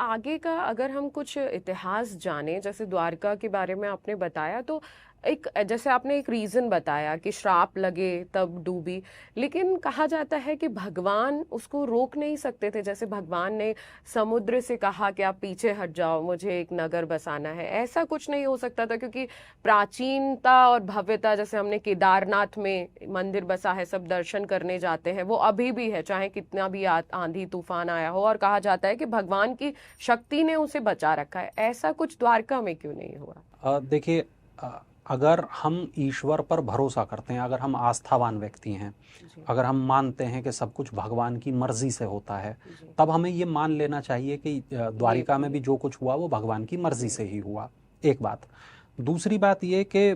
आगे का अगर हम कुछ इतिहास जाने, जैसे द्वारका के बारे में आपने बताया, तो एक जैसे आपने एक रीजन बताया कि श्राप लगे तब डूबी, लेकिन कहा जाता है कि भगवान उसको रोक नहीं सकते थे। जैसे भगवान ने समुद्र से कहा कि आप पीछे हट जाओ, मुझे एक नगर बसाना है, ऐसा कुछ नहीं हो सकता था क्योंकि प्राचीनता और भव्यता, जैसे हमने केदारनाथ में मंदिर बसा है, सब दर्शन करने जाते हैं, वो अभी भी है चाहे कितना भी आंधी तूफान आया हो, और कहा जाता है कि भगवान की शक्ति ने उसे बचा रखा है। ऐसा कुछ द्वारका में क्यों नहीं हुआ? देखिए, अगर हम ईश्वर पर भरोसा करते हैं, अगर हम आस्थावान व्यक्ति हैं, जी अगर हम मानते हैं कि सब कुछ भगवान की मर्जी से होता है, जी। तब हमें ये मान लेना चाहिए कि ये द्वारिका भी में है। भी जो कुछ हुआ वो भगवान की मर्जी जी से ही हुआ। एक बात। दूसरी बात ये कि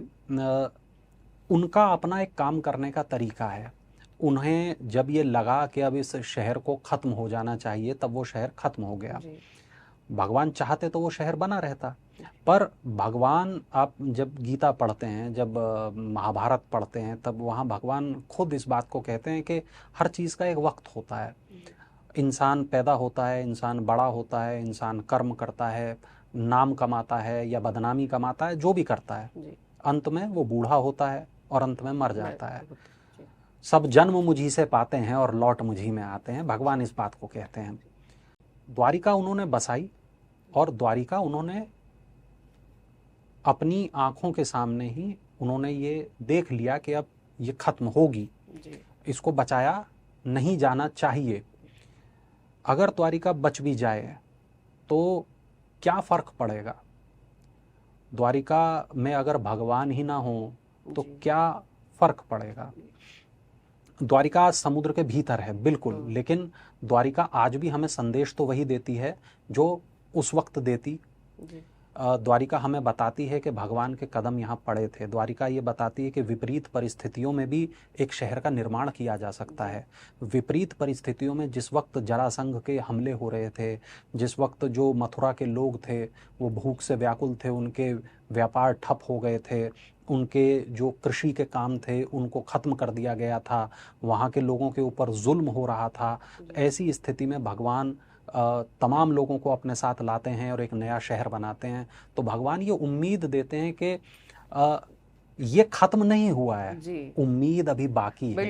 उनका अपना एक काम करने का तरीका है। उन्हें जब ये लगा कि अब इस शहर को ख़त्म हो जाना चाहिए, तब वो शहर ख़त्म हो गया। जी भगवान चाहते तो वो शहर बना रहता। जी पर भगवान, आप जब गीता पढ़ते हैं, जब महाभारत पढ़ते हैं, तब वहाँ भगवान खुद इस बात को कहते हैं कि हर चीज़ का एक वक्त होता है। जी इंसान पैदा होता है, इंसान बड़ा होता है, इंसान कर्म करता है, नाम कमाता है या बदनामी कमाता है, जो भी करता है, जी। अंत में वो बूढ़ा होता है और अंत में मर मैं जाता है। होता। जी सब जन्म मुझी से पाते हैं और लौट मुझी में आते हैं, भगवान जी इस बात को कहते हैं। जी द्वारिका उन्होंने बसाई, और द्वारिका उन्होंने अपनी आंखों के सामने ही उन्होंने ये देख लिया कि अब ये खत्म होगी, जी इसको बचाया नहीं जाना चाहिए। अगर द्वारिका बच भी जाए तो क्या फर्क पड़ेगा? द्वारिका में अगर भगवान ही ना हो तो जी। क्या फर्क पड़ेगा? द्वारिका आज समुद्र के भीतर है बिल्कुल, हम्म। लेकिन द्वारिका आज भी हमें संदेश तो वही देती है जो उस वक्त देती। जी द्वारिका हमें बताती है कि भगवान के कदम यहाँ पड़े थे। द्वारिका ये बताती है कि विपरीत परिस्थितियों में भी एक शहर का निर्माण किया जा सकता जी है। विपरीत परिस्थितियों में, जिस वक्त जरासंध के हमले हो रहे थे, जिस वक्त जो मथुरा के लोग थे वो भूख से व्याकुल थे, उनके व्यापार ठप हो गए थे, उनके जो कृषि के काम थे उनको ख़त्म कर दिया गया था, वहाँ के लोगों के ऊपर जुल्म हो रहा था, जी ऐसी स्थिति में भगवान तमाम लोगों को अपने साथ लाते हैं और एक नया शहर बनाते हैं। तो भगवान ये उम्मीद देते हैं कि ये ख़त्म नहीं हुआ है, जी। उम्मीद अभी बाकी है।